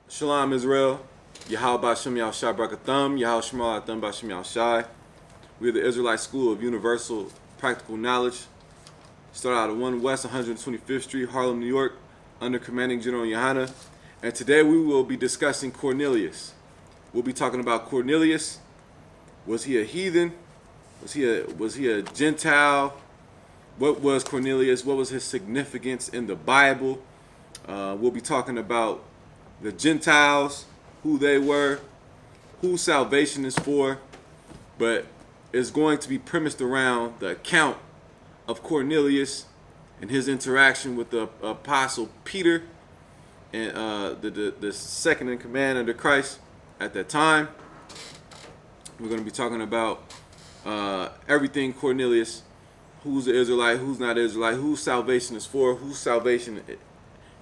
Shalom Israel, Yahal Bashem Yahshai Brakatham, Yahal Shema Atham Bashem Yahshai. We are the Israelite School of Universal Practical Knowledge. Start out at 1 West 125th Street, Harlem, New York, under Commanding General Yohana. And today we will be discussing Cornelius. We'll be talking about Cornelius. Was he a heathen? Was he a Gentile? What was Cornelius? What was his significance in the Bible? We'll be talking about the Gentiles, who they were, who salvation is for, but it's going to be premised around the account of Cornelius and his interaction with the apostle Peter and the second in command under Christ at that time. We're going to be talking about everything Cornelius, who's an Israelite, who's not Israelite, whose salvation is for, whose salvation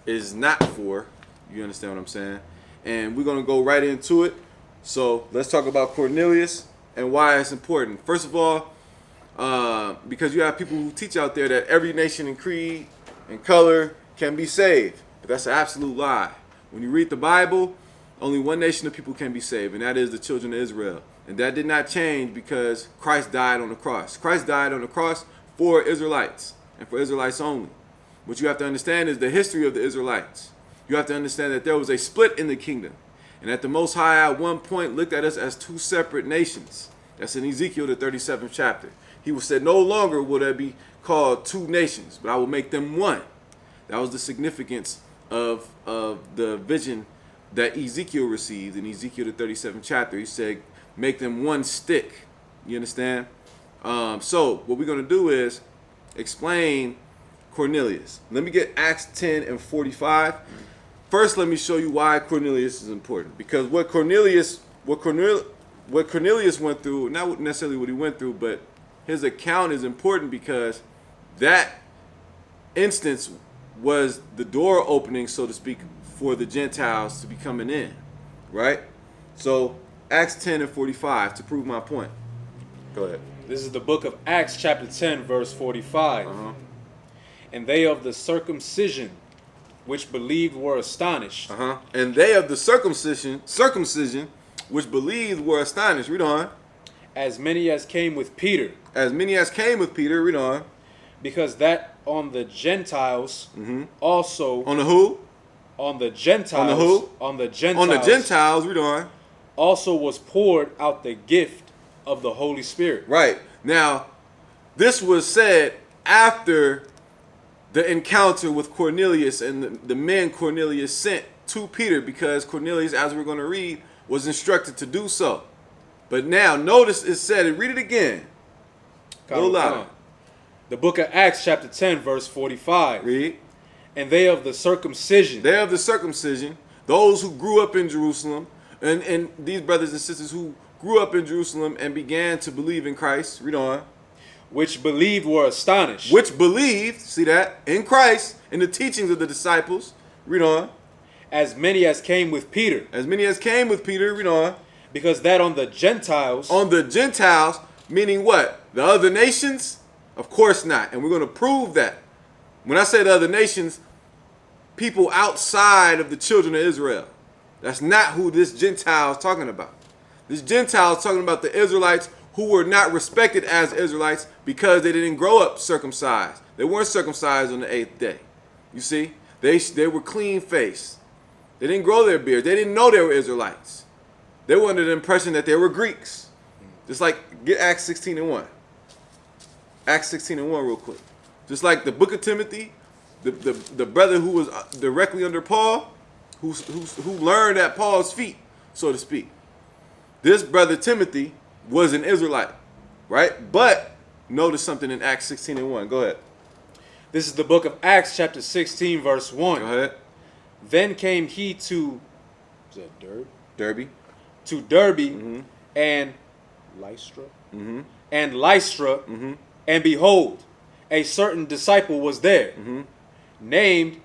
is not for. You understand what I'm saying? And we're going to go right into it. So let's talk about Cornelius and why it's important. First of all, because you have people who teach out there that every nation and creed and color can be saved. But that's an absolute lie. When you read the Bible, only one nation of people can be saved, and that is the children of Israel. And that did not change because Christ died on the cross. Christ died on the cross for Israelites and for Israelites only. What you have to understand is the history of the Israelites. You have to understand that there was a split in the kingdom, and that the Most High at one point looked at us as two separate nations. That's in Ezekiel, the 37th chapter. He said, no longer will there be called two nations, but I will make them one. That was the significance of the vision that Ezekiel received in Ezekiel, the 37th chapter. He said, make them one stick. You understand? So what we're going to do is explain Cornelius. Let me get Acts 10 and 45. First, let me show you why Cornelius is important. Because what Cornelius went through, not necessarily what he went through, but his account is important because that instance was the door opening, so to speak, for the Gentiles to be coming in, right? So Acts 10 and 45 to prove my point. Go ahead. This is the book of Acts chapter 10 verse 45. And they of the circumcision which believed were astonished. And they of the circumcision which believed were astonished. Read on. As many as came with Peter. As many as came with Peter. Read on. Because that on the Gentiles also. On the who? On the Gentiles. On the who? On the Gentiles. On the Gentiles. Read on. Also was poured out the gift of the Holy Spirit. Right. Now, this was said after the encounter with Cornelius and the men Cornelius sent to Peter, because Cornelius, as we're going to read, was instructed to do so. But now, notice it said, and read it again. Go louder. The book of Acts chapter 10 verse 45. Read. And they of the circumcision. They of the circumcision, those who grew up in Jerusalem, and these brothers and sisters who grew up in Jerusalem and began to believe in Christ. Read on. Which believed were astonished. Which believed, see that, in Christ, in the teachings of the disciples. Read on. As many as came with Peter. As many as came with Peter. Read on. Because that on the Gentiles. On the Gentiles, meaning what? The other nations? Of course not. And we're going to prove that. When I say the other nations, people outside of the children of Israel. That's not who this Gentile is talking about. This Gentile is talking about the Israelites who were not respected as Israelites because they didn't grow up circumcised. They weren't circumcised on the 8th day. You see? They were clean-faced. They didn't grow their beards. They didn't know they were Israelites. They were under the impression that they were Greeks. Just like, get Acts 16 and 1. Acts 16 and 1 real quick. Just like the book of Timothy, the brother who was directly under Paul, who learned at Paul's feet, so to speak. This brother Timothy was an Israelite, right? But notice something in Acts 16 and 1. Go ahead. This is the book of Acts chapter 16 verse 1. Go ahead. Then came he to, is that Derbe? To Derbe and Lystra. And Lystra. And behold, a certain disciple was there, named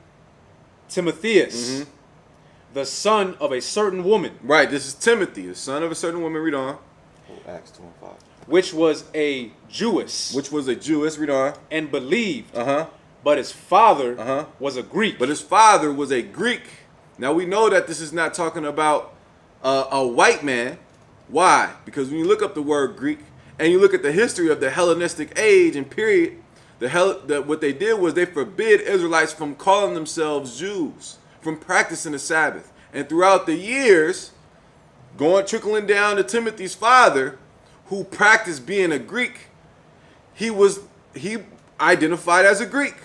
Timotheus, the son of a certain woman. Right, this is Timothy, the son of a certain woman. Read on. Acts 2 and 5. Which was a Jewess. Which was a Jewess. Read on. And believed. But his father was a Greek. But his father was a Greek. Now we know that this is not talking about a white man. Why? Because when you look up the word Greek and you look at the history of the Hellenistic age and period, what they did was they forbid Israelites from calling themselves Jews, from practicing the Sabbath. And throughout the years, trickling down to Timothy's father, who practiced being a Greek, he identified as a Greek.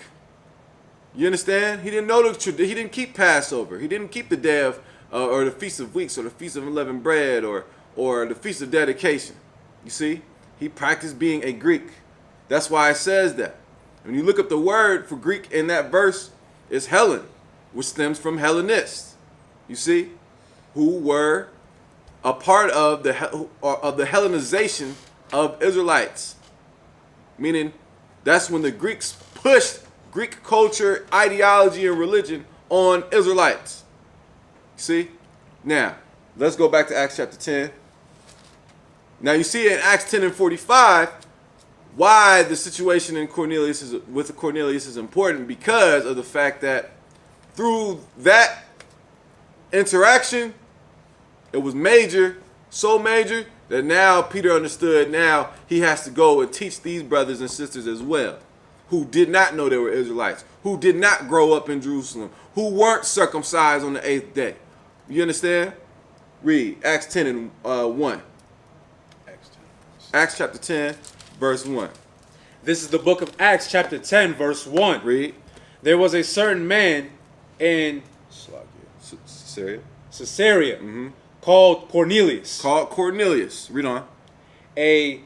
You understand? He didn't know he didn't keep Passover. He didn't keep the day of or the Feast of Weeks or the Feast of Unleavened Bread or the Feast of Dedication. You see? He practiced being a Greek. That's why it says that. When you look up the word for Greek in that verse, it's Hellen, which stems from Hellenists. You see? Who were a part of the Hellenization of Israelites. Meaning, that's when the Greeks pushed Greek culture, ideology, and religion on Israelites. See? Now, let's go back to Acts chapter 10. Now, you see in Acts 10 and 45 why the situation with Cornelius is important, because of the fact that through that interaction, it was major, so major, that now Peter understood now he has to go and teach these brothers and sisters as well, who did not know they were Israelites, who did not grow up in Jerusalem, who weren't circumcised on the 8th day. You understand? Read Acts 10 and 1. Acts chapter 10, verse 1. This is the book of Acts chapter 10, verse 1. Read. There was a certain man in Caesarea called Cornelius. Read on. A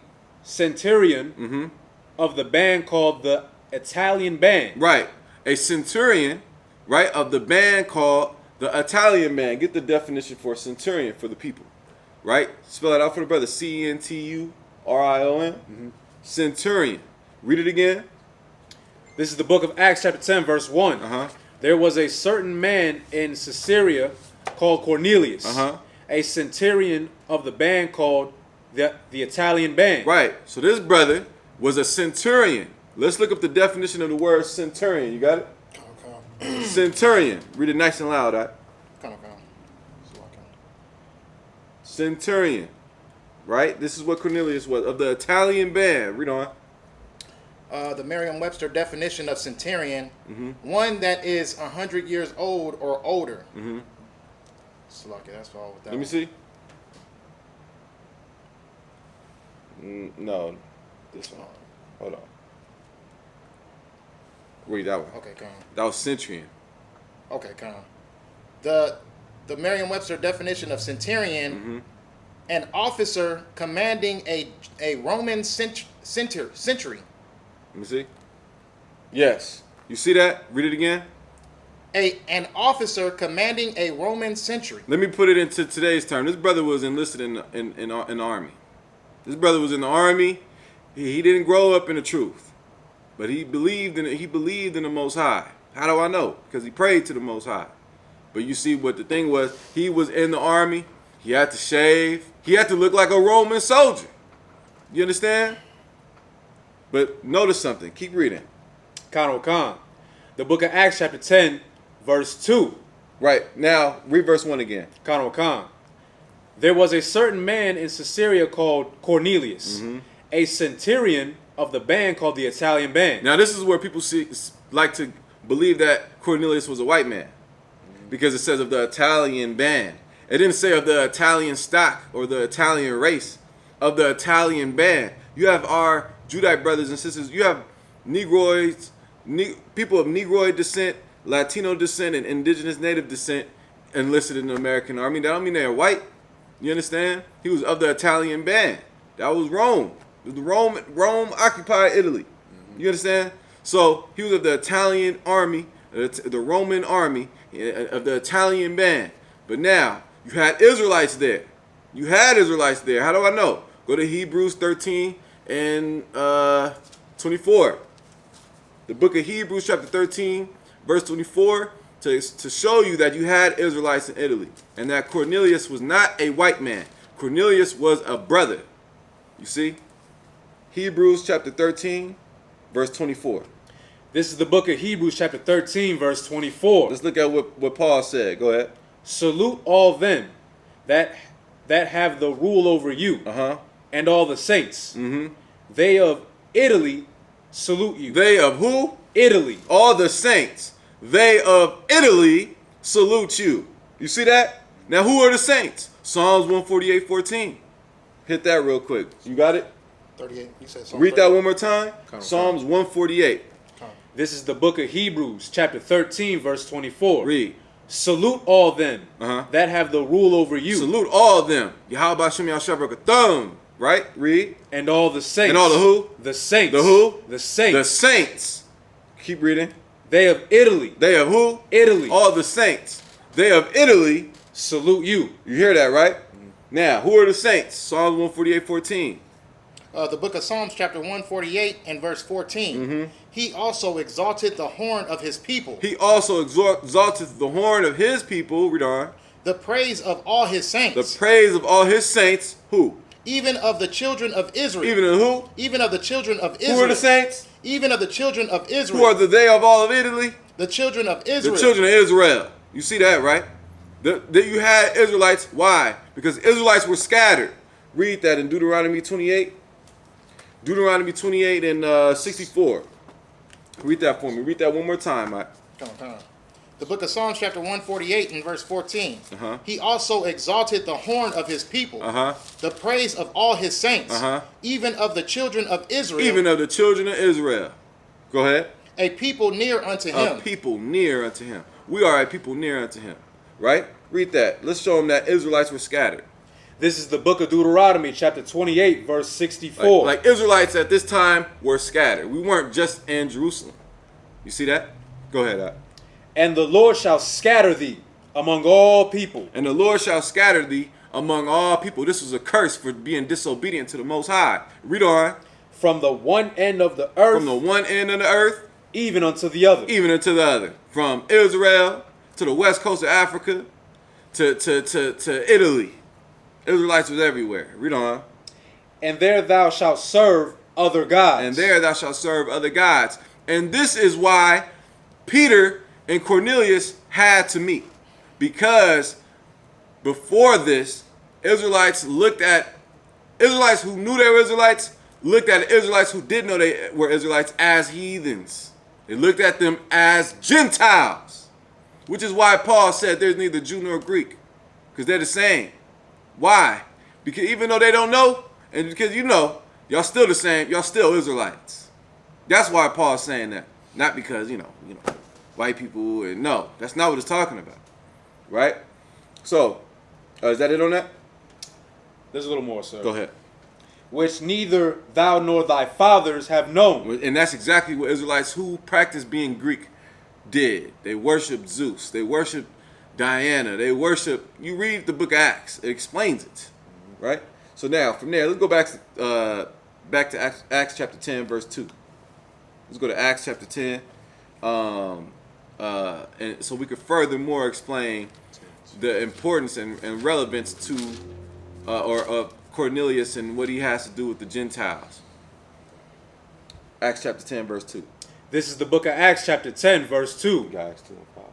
centurion of the band called the Italian band. Right. A centurion, right, of the band called the Italian band. Get the definition for centurion for the people. Right? Spell it out for the brother. Centurion. Centurion. Read it again. This is the book of Acts chapter 10, verse 1. There was a certain man in Caesarea called Cornelius, a centurion of the band called the Italian band. Right. So this brother was a centurion. Let's look up the definition of the word centurion. You got it? Centurion. Read it nice and loud, all right? Centurion. Right? This is what Cornelius was, of the Italian band. Read on. The Merriam-Webster definition of centurion, one that is 100 years old or older. That's all with that. Let me see. No, this one. Hold on. Read that one. Okay, come on. That was centurion. Okay, come on. The Merriam-Webster definition of centurion, an officer commanding a Roman century. Let me see. Yes. You see that? Read it again. An officer commanding a Roman century. Let me put it into today's term. This brother was enlisted in the army. This brother was in the army. He didn't grow up in the truth, but he believed in it. He believed in the Most High. How do I know? Because he prayed to the Most High. But you see what the thing was. He was in the army. He had to shave. He had to look like a Roman soldier. You understand? But notice something. Keep reading. Khan. The book of Acts chapter 10, verse 2. Right. Now, read verse 1 again. Khan. There was a certain man in Caesarea called Cornelius, a centurion of the band called the Italian band. Now, this is where people like to believe that Cornelius was a white man, because it says of the Italian band. It didn't say of the Italian stock or the Italian race, of the Italian band. You have our Judite brothers and sisters. You have Negroids, people of Negroid descent, Latino descent, and indigenous native descent enlisted in the American army. That don't mean they're white. You understand? He was of the Italian band. That was Rome. Rome occupied Italy. You understand? So he was of the Italian army, the Roman army, of the Italian band. But now, you had Israelites there. How do I know? Go to Hebrews 13 and 24. The book of Hebrews chapter 13, verse 24, to show you that you had Israelites in Italy, and that Cornelius was not a white man. Cornelius was a brother. You see? Hebrews chapter 13, verse 24. This is the book of Hebrews chapter 13, verse 24. Let's look at what Paul said. Go ahead. Salute all them that have the rule over you, and all the saints. They of Italy salute you. They of who? Italy. All the saints. They of Italy salute you. You see that? Now who are the saints? Psalms 148:14. Hit that real quick. You got it? 38. You said Psalm Read 38. that one more time. Psalms 148. This is the book of Hebrews chapter 13, verse 24. Read. Salute all them that have the rule over you. Salute all of them. Yahweh Shem Yahshua Thumb. Right? Read. And all the saints. And all the who? The saints. The who? The saints. The saints. Keep reading. They of Italy. They of who? Italy. All the saints. They of Italy salute you. You hear that, right? Now, who are the saints? Psalms 148:14. The book of Psalms chapter 148 and verse 14. He also exalted the horn of his people. He also exalted the horn of his people. Read on. The praise of all his saints. The praise of all his saints. Who? Even of the children of Israel. Even of who? Even of the children of Israel. Who are the saints? Even of the children of Israel. Who are the they of all of Italy? The children of Israel. The children of Israel. You see that, right? That you had Israelites. Why? Because Israelites were scattered. Read that in Deuteronomy 28. Deuteronomy 28 and 64. Read that for me. Read that one more time, Mike. Come on. The book of Psalms chapter 148 and verse 14. He also exalted the horn of his people. The praise of all his saints. Even of the children of Israel. Even of the children of Israel. Go ahead. A people near unto him. A people near unto him. We are a people near unto him. Right? Read that. Let's show them that Israelites were scattered. This is the book of Deuteronomy, chapter 28, verse 64. Like Israelites at this time were scattered. We weren't just in Jerusalem. You see that? Go ahead, Ad. And the Lord shall scatter thee among all people. And the Lord shall scatter thee among all people. This was a curse for being disobedient to the Most High. Read on. From the one end of the earth. From the one end of the earth. Even unto the other. Even unto the other. From Israel to the west coast of Africa to Italy. Israelites was everywhere. Read on. And there thou shalt serve other gods. And there thou shalt serve other gods. And this is why Peter and Cornelius had to meet. Because before this, Israelites who knew they were Israelites, looked at the Israelites who didn't know they were Israelites as heathens. They looked at them as Gentiles. Which is why Paul said there's neither Jew nor Greek. Because they're the same. Why? Because even though they don't know, and because y'all still the same, y'all still Israelites. That's why Paul's saying that. Not because, white people, and no, that's not what it's talking about. Right? So, is that it on that? There's a little more, sir. Go ahead. Which neither thou nor thy fathers have known. And that's exactly what Israelites who practice being Greek did. They worshiped Zeus. They worshiped Diana. They worship. You read the book of Acts. It explains it, right? So now from there, let's go back to Acts chapter 10, verse 2. Let's go to Acts chapter 10, and so we could furthermore explain the importance and relevance to of Cornelius and what he has to do with the Gentiles. Acts chapter 10, verse 2. This is the book of Acts chapter 10, verse 2. Acts 2 and 5.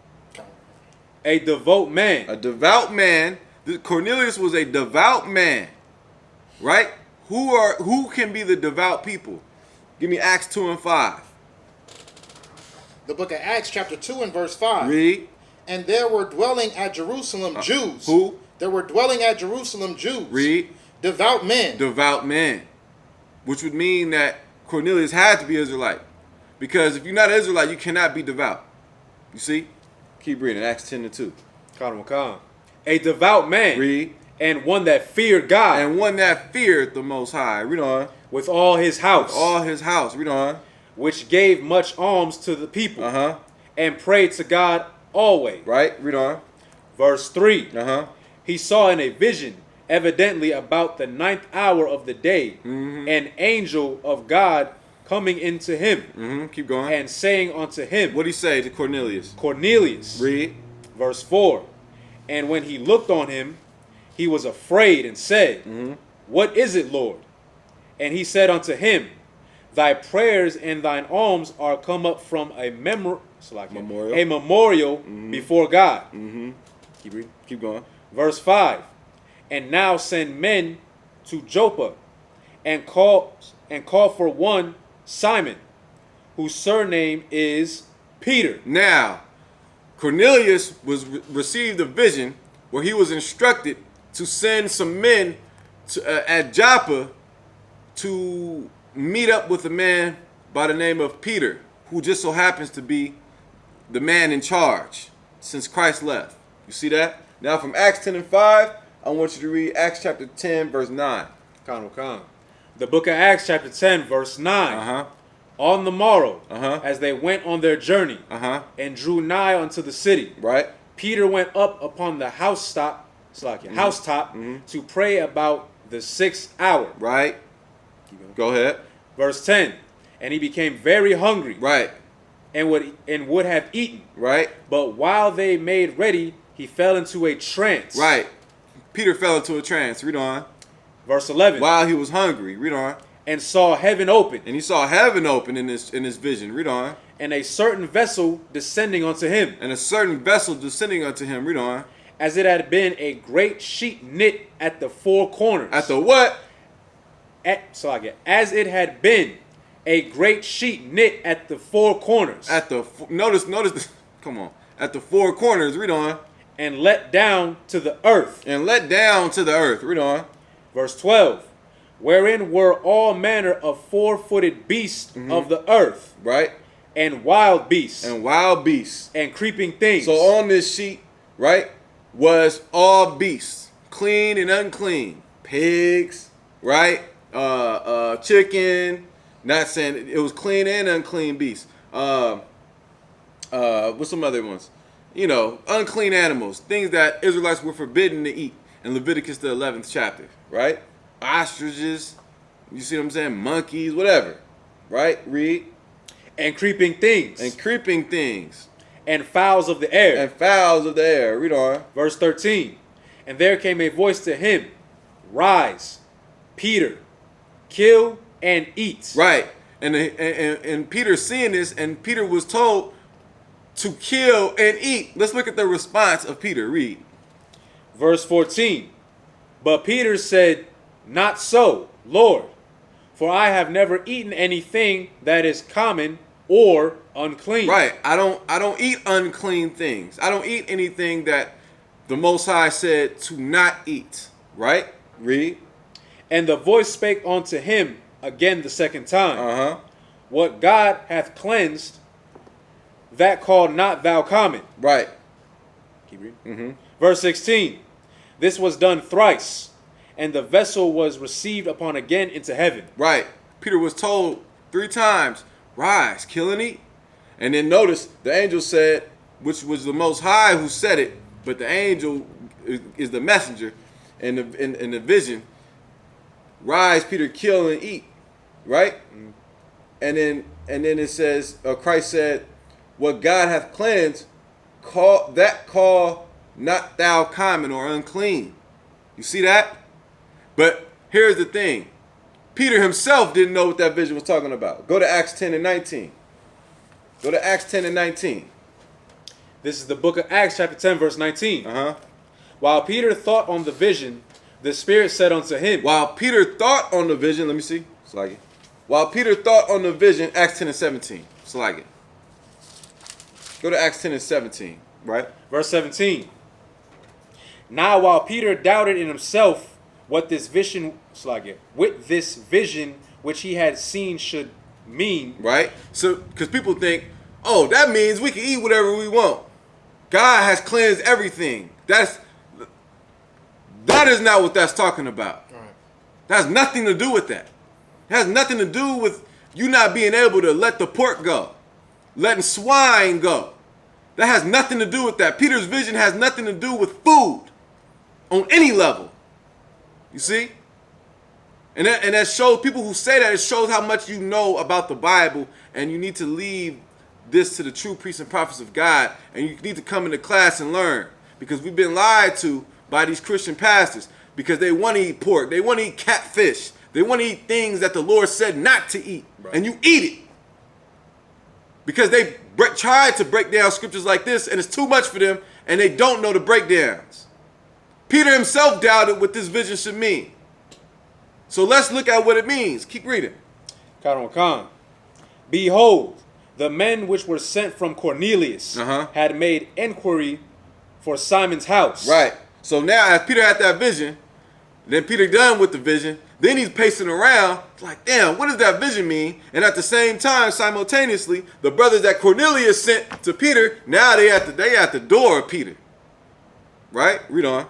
A devout man. A devout man. Cornelius was a devout man. Right? Who can be the devout people? Give me Acts 2 and 5. The book of Acts chapter 2 and verse 5. Read. And there were dwelling at Jerusalem Jews. Who? There were dwelling at Jerusalem Jews. Read. Devout men. Devout men. Which would mean that Cornelius had to be Israelite. Because if you're not Israelite, you cannot be devout. You see? Keep reading. Acts 10 and 2. A devout man. Read. And one that feared God. And one that feared the Most High. Read on. With all his house. With all his house. Read on. Which gave much alms to the people. And prayed to God always. Right. Read on. Verse 3. He saw in a vision, evidently about the 9th hour of the day, an angel of God coming into him. Keep going. And saying unto him. What did he say to Cornelius? Cornelius. Read. Verse 4. And when he looked on him, he was afraid and said, What is it, Lord? And he said unto him, Thy prayers and thine alms are come up from a memorial before God. Keep reading. Keep going. Verse 5. And now send men to Joppa and call for one Simon, whose surname is Peter. Now, Cornelius received a vision where he was instructed to send some men at Joppa to meet up with a man by the name of Peter, who just so happens to be the man in charge since Christ left. You see that? Now from Acts 10 and 5, I want you to read Acts chapter 10, verse 9. The book of Acts chapter 10, verse 9. On the morrow, as they went on their journey and drew nigh unto the city, right? Peter went up upon the housetop to pray about the 6th hour. Right. Go ahead. Verse 10. And he became very hungry. Right. And would have eaten. Right. But while they made ready, he fell into a trance. Right. Peter fell into a trance. Read on. Verse 11. While he was hungry. Read on. And saw heaven open. And he saw heaven open in this vision. Read on. And a certain vessel descending unto him. And a certain vessel descending unto him. Read on. As it had been a great sheet knit at the four corners. At the what? As it had been a great sheet knit at the four corners. At the notice. Come on. At the four corners. Read on. And let down to the earth. And let down to the earth. Read on. Verse 12. Wherein were all manner of four-footed beasts of the earth. Right. And wild beasts. And wild beasts. And creeping things. So on this sheet, right, was all beasts, clean and unclean. Pigs, right? Chicken. Not saying it was clean and unclean beasts. What's some other ones? You know, unclean animals, things that Israelites were forbidden to eat in Leviticus the 11th chapter, right? Ostriches, you see what I'm saying? Monkeys, whatever, right? Read. And creeping things. And creeping things. And fowls of the air. And fowls of the air. Read on. Verse 13. And there came a voice to him, Rise, Peter, kill and eat. Right. And Peter seeing this, and Peter was told to kill and eat. Let's look at the response of Peter. Read. Verse 14. But Peter said, Not so, Lord, for I have never eaten anything that is common or unclean. Right. I don't eat unclean things. I don't eat anything that the Most High said to not eat. Right? Read. And the voice spake unto him again the second time. What God hath cleansed, that call not thou common. Right. Keep reading. Verse 16. This was done thrice, and the vessel was received upon again into heaven. Right. Peter was told 3 times, rise, kill and eat. And then notice the angel said, which was the Most High who said it, but the angel is the messenger in the vision. Rise, Peter, kill and eat. Right? And then it says, Christ said, what God hath cleansed, call not thou common or unclean. You see that? But here's the thing. Peter himself didn't know what that vision was talking about. Go to Acts 10 and 19. Go to Acts 10 and 19. This is the book of Acts chapter 10 verse 19. While Peter thought on the vision, the Spirit said unto him. While Peter thought on the vision, let me see. Slag it. While Peter thought on the vision, Acts 10 and 17. Slag it. Go to Acts 10 and 17. Right? Verse 17. Now while Peter doubted in himself what this vision, with this vision which he had seen should mean. Right? So, because people think, oh, that means we can eat whatever we want. God has cleansed everything. That is not what that's talking about. Right. That has nothing to do with that. It has nothing to do with you not being able to let the pork go, letting swine go. That has nothing to do with that. Peter's vision has nothing to do with food on any level. You see? And that shows, people who say that, it shows how much you know about the Bible, and you need to leave this to the true priests and prophets of God, and you need to come into class and learn, because we've been lied to by these Christian pastors, because they want to eat pork, they want to eat catfish, They want to eat things that the Lord said not to eat. Right. And you eat it. Because they tried to break down scriptures like this, and it's too much for them, and they don't know the breakdowns. Peter himself doubted what this vision should mean. So let's look at what it means. Keep reading. Khan. Behold, the men which were sent from Cornelius had made inquiry for Simon's house. Right. So now, as Peter had that vision, then Peter done with the vision, then he's pacing around like, damn, what does that vision mean? And at the same time, simultaneously, the brothers that Cornelius sent to Peter, now they at the door of Peter. Right? Read on.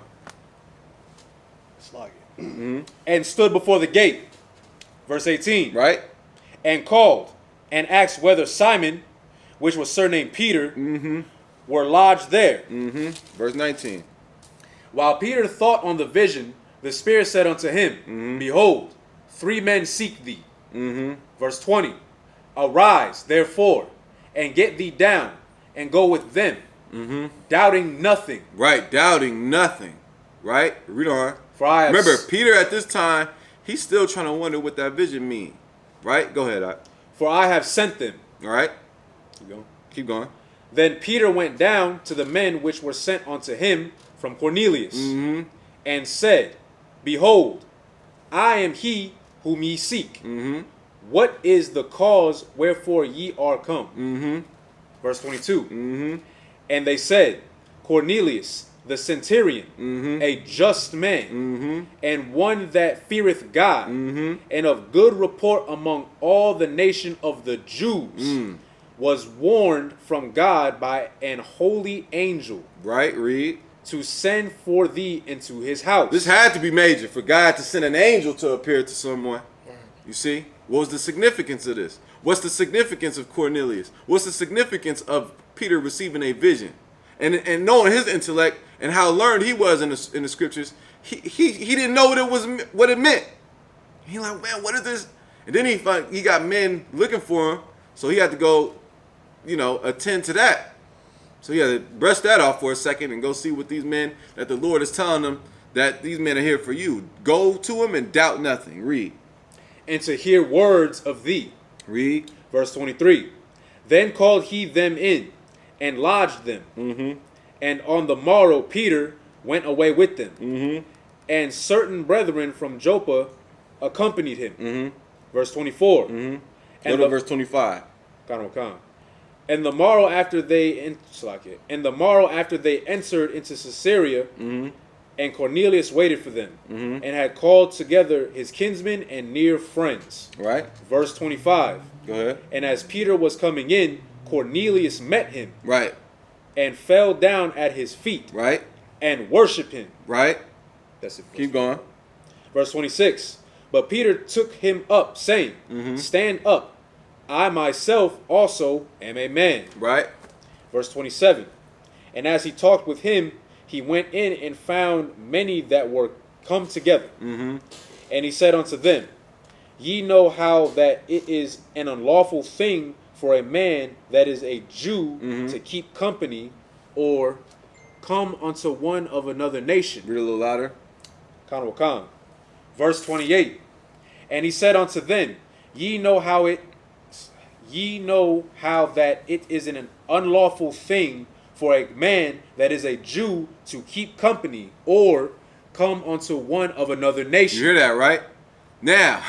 And stood before the gate. Verse 18. Right? And called and asked whether Simon, which was surnamed Peter, were lodged there. Verse 19. While Peter thought on the vision, the Spirit said unto him, Behold, 3 men seek thee. Verse 20. Arise, therefore, and get thee down, and go with them, doubting nothing. Right, doubting nothing. Right? Read on. For I have Remember, Peter at this time, he's still trying to wonder what that vision means. Right? Go ahead, For I have sent them. All right? Keep going. Keep going. Then Peter went down to the men which were sent unto him from Cornelius, and said, Behold, I am he whom ye seek. What is the cause wherefore ye are come? Verse 22. And they said, Cornelius, the centurion, a just man, and one that feareth God, and of good report among all the nation of the Jews, was warned from God by an holy angel. Right, read. To send for thee into his house. This had to be major for God to send an angel to appear to someone. You see? What was the significance of this? What's the significance of Cornelius? What's the significance of Peter receiving a vision? And knowing his intellect and how learned he was in the scriptures, he didn't know what it meant. He like, man, what is this? And then he got men looking for him, so he had to go, attend to that. So he had to brush that off for a second and go see what these men, that the Lord is telling them that these men are here for you. Go to them and doubt nothing. Read. And to hear words of thee. Read. Verse 23. Then called he them in and lodged them. And on the morrow Peter went away with them. And certain brethren from Joppa accompanied him. Verse 24. Go to verse 25. And the morrow after they entered into Caesarea, and Cornelius waited for them, and had called together his kinsmen and near friends. Right. Verse 25. Go ahead. And as Peter was coming in, Cornelius met him. Right. And fell down at his feet. Right. And worshipped him. Right. That's it. Keep going. Verse 26. But Peter took him up, saying, Stand up. I myself also am a man. Right. Verse 27. And as he talked with him, he went in and found many that were come together. And he said unto them, Ye know how that it is an unlawful thing for a man that is a Jew to keep company or come unto one of another nation. Read a little louder. Verse 28. And he said unto them, Ye know how that it is an unlawful thing for a man that is a Jew to keep company or come unto one of another nation. You hear that, right? Now,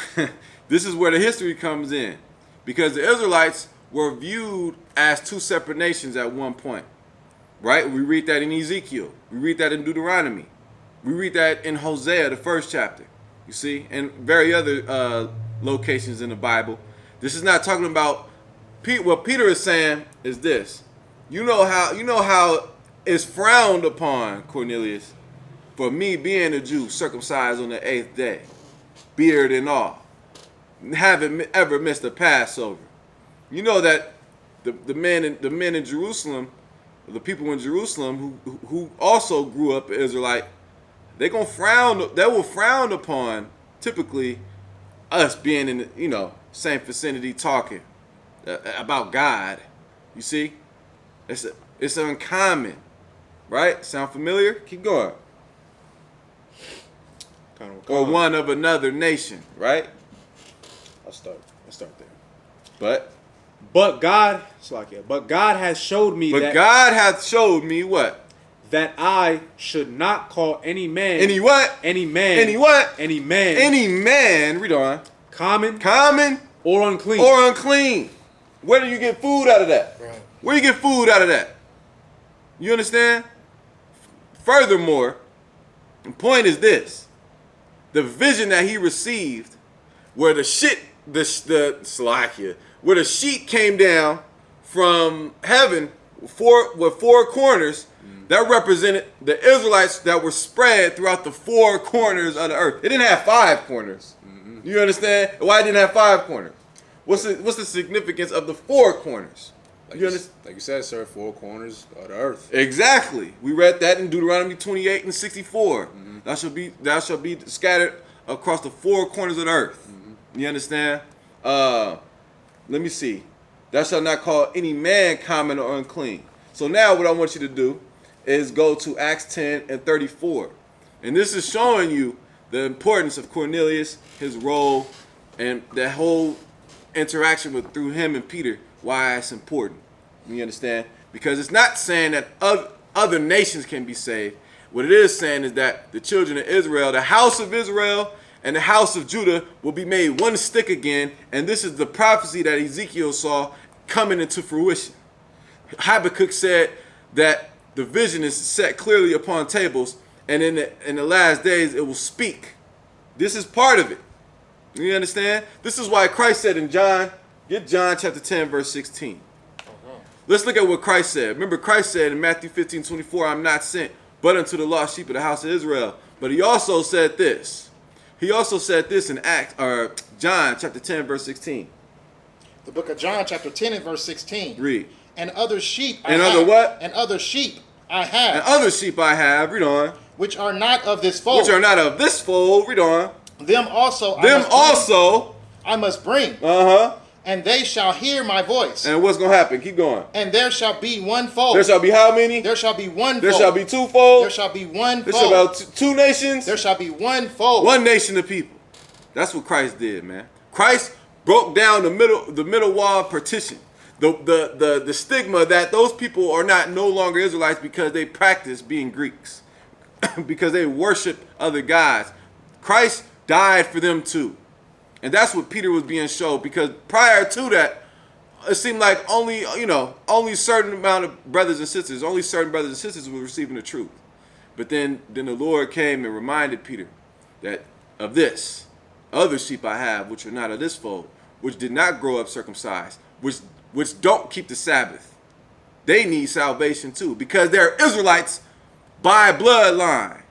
this is where the history comes in. Because the Israelites were viewed as 2 separate nations at one point. Right? We read that in Ezekiel. We read that in Deuteronomy. We read that in Hosea, the 1st chapter. You see? And very other locations in the Bible. This is not talking about what Peter is saying is this. You know how it's frowned upon, Cornelius, for me being a Jew, circumcised on the 8th day, beard and all, haven't ever missed a Passover. You know that the men in Jerusalem, the people in Jerusalem who also grew up Israelite, they will frown upon typically us being in same vicinity talking about God. You see, it's uncommon, right? Sound familiar? Keep going. or one of another nation, right? Let's start there. But God has showed me God hath showed me what? That I should not call any man. Any what? Any man. Any what? Any man. Any man. Read on. Common. Or unclean. Where do you get food out of that? Right. Where do you get food out of that? You understand? Furthermore, the point is this: the vision that he received, where the sheet came down from heaven with four corners, that represented the Israelites that were spread throughout the four corners of the earth. It didn't have 5 corners. You understand? Why it didn't have 5 corners? What's the significance of the 4 corners? Like you said, sir, 4 corners of the earth. Exactly. We read that in Deuteronomy 28 and 64. Thou shalt be scattered across the 4 corners of the earth. You understand? Let me see. Thou shalt not call any man common or unclean. So now what I want you to do is go to Acts 10 and 34. And this is showing you the importance of Cornelius, his role, and that whole interaction through him and Peter, why it's important. You understand? Because it's not saying that other nations can be saved. What it is saying is that the children of Israel, the house of Israel and the house of Judah, will be made one stick again. And this is the prophecy that Ezekiel saw coming into fruition. Habakkuk said that the vision is set clearly upon tables, and in the last days it will speak. This is part of it. You understand? This is why Christ said in John chapter 10, verse 16. Let's look at what Christ said. Remember, Christ said in Matthew 15:24, I'm not sent but unto the lost sheep of the house of Israel. But he also said this. He also said this in John chapter 10, verse 16. The book of John chapter 10 and verse 16. Read. And other sheep I have. And other sheep I have. And other sheep I have. Read on. Which are not of this fold. Read on. Them also I must bring. And they shall hear my voice. And what's going to happen? Keep going. And there shall be one fold. There shall be how many? There shall be one fold. There shall be 2 folds. There shall be one fold. There shall be 2 nations. There shall be one fold. One nation of people. That's what Christ did, man. Christ broke down the middle wall of partition. The stigma that those people are no longer Israelites because they practice being Greeks. Because they worship other gods. Christ died for them too. And that's what Peter was being shown, because prior to that, it seemed like only certain amount of brothers and sisters were receiving the truth. But then the Lord came and reminded Peter that of this, other sheep I have, which are not of this fold, which did not grow up circumcised, which don't keep the Sabbath. They need salvation too, because they're Israelites by bloodline,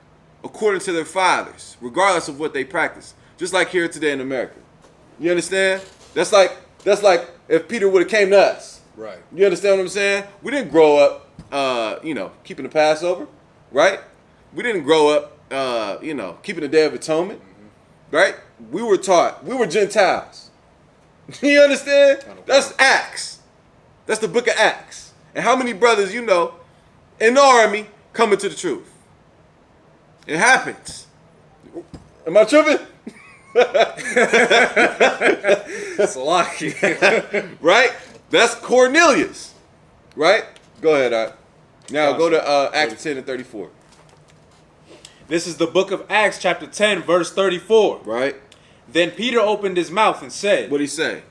according to their fathers, regardless of what they practice. Just like here today in America. You understand? That's like if Peter would have came to us. Right. You understand what I'm saying? We didn't grow up, keeping the Passover, right? We didn't grow up, keeping the Day of Atonement, right? We were taught. We were Gentiles. You understand? That's Acts. That's the book of Acts. And how many brothers in the army coming to the truth? It happens. Am I tripping? That's lucky. Right? That's Cornelius. Right? Go ahead, Art. Now go to Acts 10 and 34. This is the book of Acts chapter 10 verse 34. Right? Then Peter opened his mouth and said, What'd he say?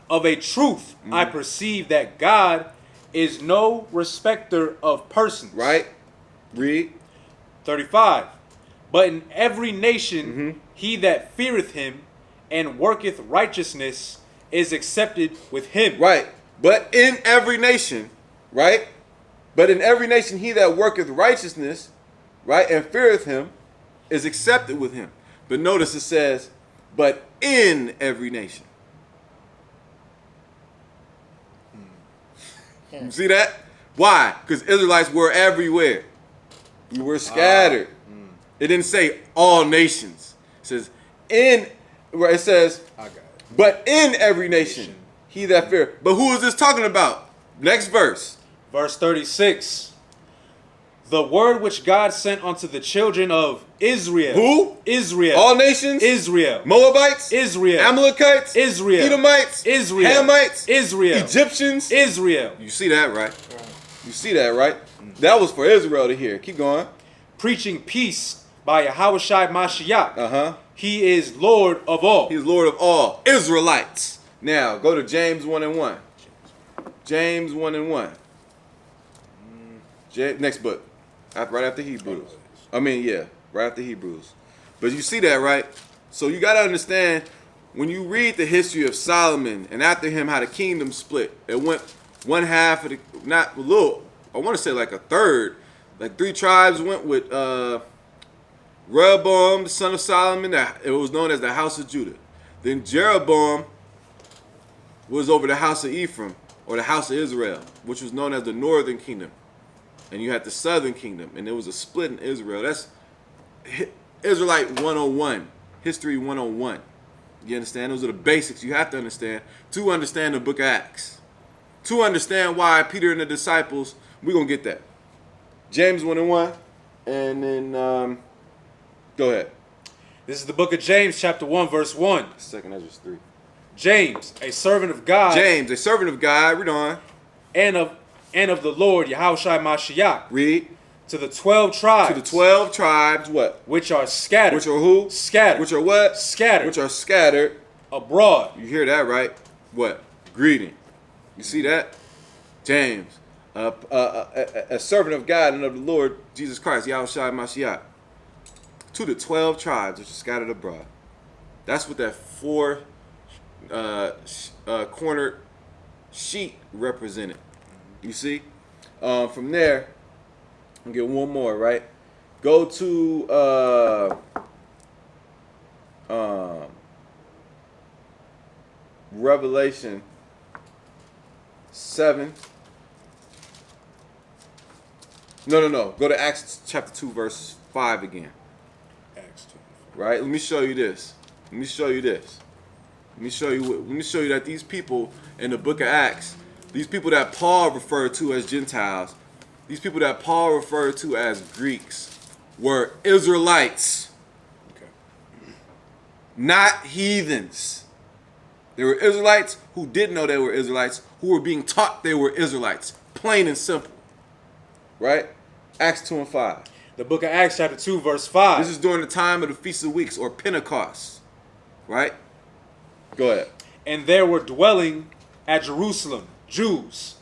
Of a truth I perceive that God is no respecter of persons. Right? Read. 35. But in every nation he that feareth him and worketh righteousness is accepted with him. Right. But in every nation, right? But in every nation he that worketh righteousness, right, and feareth him is accepted with him. But notice it says, but in every nation. You see that? Why? Because Israelites were everywhere. We were scattered. It didn't say all nations. It says I got it. But in every nation, he that fear. But who is this talking about? Next verse. Verse 36. The word which God sent unto the children of Israel. Who? Israel. All nations? Israel. Moabites? Israel. Amalekites? Israel. Edomites? Israel. Hamites? Israel. Egyptians? Israel. You see that, right? You see that, right? That was for Israel to hear. Keep going. Preaching peace by Yahushua Mashiach. Uh-huh. He is Lord of all. He's Lord of all. Israelites. Now, go to James 1 and 1. James 1 and 1. Next book. Right after Hebrews. Right after Hebrews. But you see that, right? So you got to understand, when you read the history of Solomon and after him how the kingdom split, it went one half of the, not a little, I want to say like a third. Like 3 tribes went with Rehoboam, the son of Solomon. It was known as the house of Judah. Then Jeroboam was over the house of Ephraim, or the house of Israel, which was known as the northern kingdom. And you had the southern kingdom, and there was a split in Israel. That's Israelite 101, History 101. You understand? Those are the basics you have to understand the book of Acts. To understand why Peter and the disciples, we're going to get that. James 1 and 1, and then go ahead. This is the book of James, chapter 1, verse 1. Second Ezra 3. James, a servant of God. James, a servant of God. Read on. And of the Lord, Yahushua Mashiach. Read. To the 12 tribes. To the 12 tribes, what? Which are scattered. Which are who? Scattered. Which are what? Scattered. Which are scattered. Abroad. You hear that, right? What? Greeting. You see that? James, a servant of God and of the Lord Jesus Christ, Yahushua Mashiach. To the 12 tribes which are scattered abroad. That's what that 4 cornered sheet represented. You see? From there, I'll get one more, right? Go to Revelation 7. No. Go to Acts chapter 2, verse 5 again. Acts 2. Right? Let me show you this. Let me show you that these people in the book of Acts, these people that Paul referred to as Gentiles, these people that Paul referred to as Greeks, were Israelites. Okay. Not heathens. They were Israelites who didn't know they were Israelites, who were being taught they were Israelites. Plain and simple. Right? Acts 2 and 5. The book of Acts chapter 2, verse 5. This is during the time of the Feast of Weeks, or Pentecost. Right? Go ahead. And there were dwelling at Jerusalem Jews,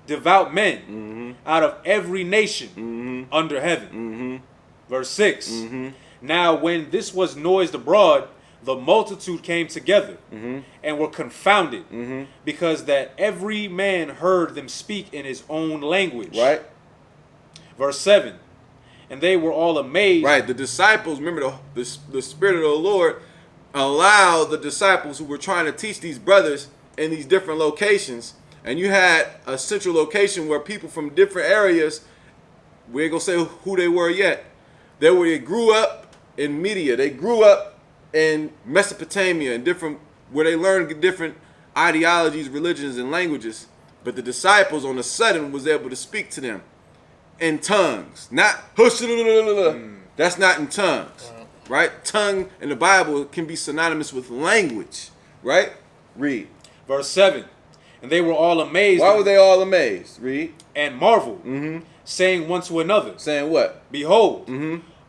devout men, out of every nation under heaven. Verse 6. Now when this was noised abroad, the multitude came together and were confounded, because that every man heard them speak in his own language. Right. Verse 7. And they were all amazed. Right. The disciples, remember the Spirit of the Lord allowed the disciples who were trying to teach these brothers in these different locations. And you had a central location where people from different areas, we ain't going to say who they were yet. They grew up in Media. They grew up in Mesopotamia and where they learned different ideologies, religions, and languages. But the disciples on the sudden was able to speak to them in tongues. Not that's not in tongues. Right? Tongue in the Bible can be synonymous with language. Right? Read. Verse 7. And they were all amazed. Why were they all amazed? Read. And marveled, saying one to another. Saying what? Behold,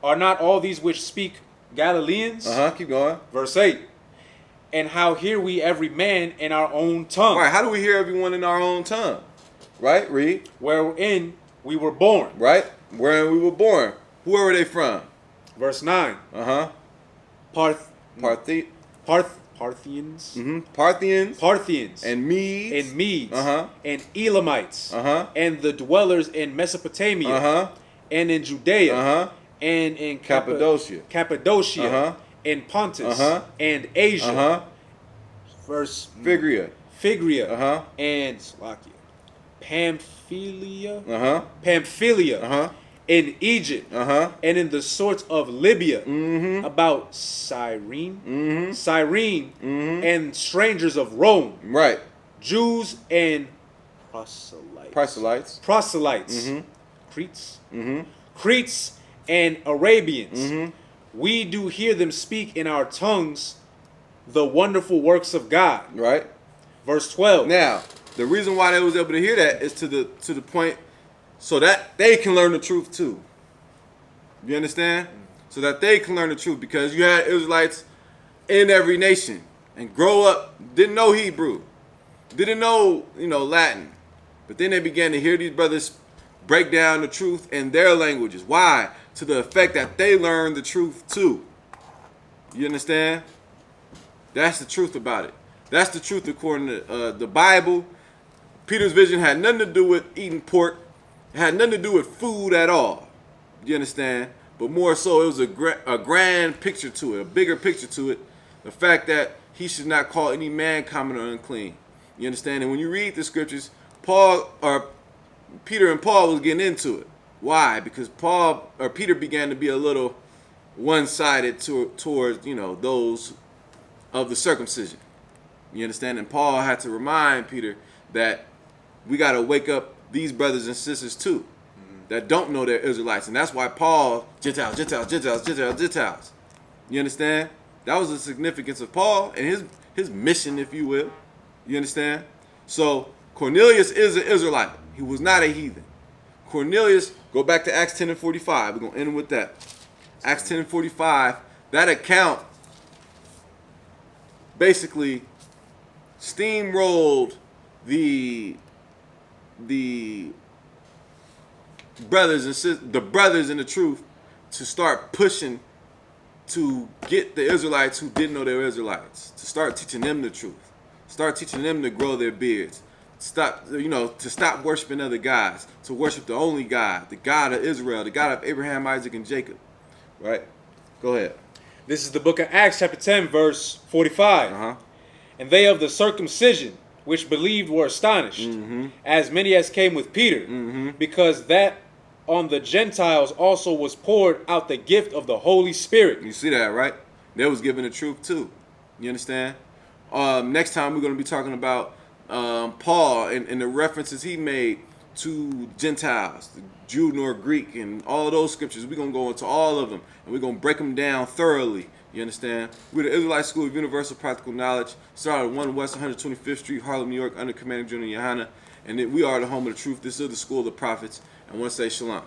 are not all these which speak Galileans? Keep going. Verse 8. And how hear we every man in our own tongue? Right. How do we hear everyone in our own tongue? Right? Read. Wherein we were born. Right? Wherein we were born. Where were they from? Verse 9. Parthians. Parthians. And Medes. And Elamites. And the dwellers in Mesopotamia. And in Judea. And in Cappadocia. In Pontus. And Asia. Verse Phrygia. And Slovakia. Pamphylia. In Egypt, and in the sorts of Libya, about Cyrene, and strangers of Rome, right? Jews and proselytes, Cretes, Cretes and Arabians. We do hear them speak in our tongues the wonderful works of God. Right. Verse 12. Now, the reason why they was able to hear that is to the point so that they can learn the truth too. You understand? So that they can learn the truth, because you had Israelites in every nation and grow up, didn't know Hebrew, didn't know, Latin. But then they began to hear these brothers break down the truth in their languages. Why? To the effect that they learned the truth too. You understand? That's the truth about it. That's the truth according to the Bible. Peter's vision had nothing to do with eating pork. It had nothing to do with food at all. You understand? But more so, it was a grand picture to it, a bigger picture to it. The fact that he should not call any man common or unclean. You understand? And when you read the scriptures, Peter and Paul was getting into it. Why? Because Peter began to be a little one-sided towards, those of the circumcision. You understand? And Paul had to remind Peter that we got to wake up these brothers and sisters too, that don't know they're Israelites. And that's why Paul, Gentiles. You understand? That was the significance of Paul and his mission, if you will. You understand? So Cornelius is an Israelite. He was not a heathen. Cornelius, go back to Acts 10 and 45. We're going to end with that. Acts 10 and 45, that account basically steamrolled the brothers and sisters, the brothers in the truth, to start pushing to get the Israelites who didn't know they were Israelites, to start teaching them the truth, start teaching them to grow their beards, to stop worshiping other gods, to worship the only God, the God of Israel, the God of Abraham, Isaac, and Jacob. Right? Go ahead. This is the book of Acts chapter 10, verse 45. And they of the circumcision which believed were astonished, as many as came with Peter, because that on the Gentiles also was poured out the gift of the Holy Spirit. You see that, right? They was given the truth too. You understand? Next time we're going to be talking about Paul and the references he made to Gentiles, the Jew nor Greek, and all of those scriptures. We're going to go into all of them, and we're going to break them down thoroughly. You understand? We're the Israelite School of Universal Practical Knowledge, started at 1 West 125th Street, Harlem, New York, under Commander General Yohana. And we are the home of the truth. This is the school of the prophets. And I want to say shalom.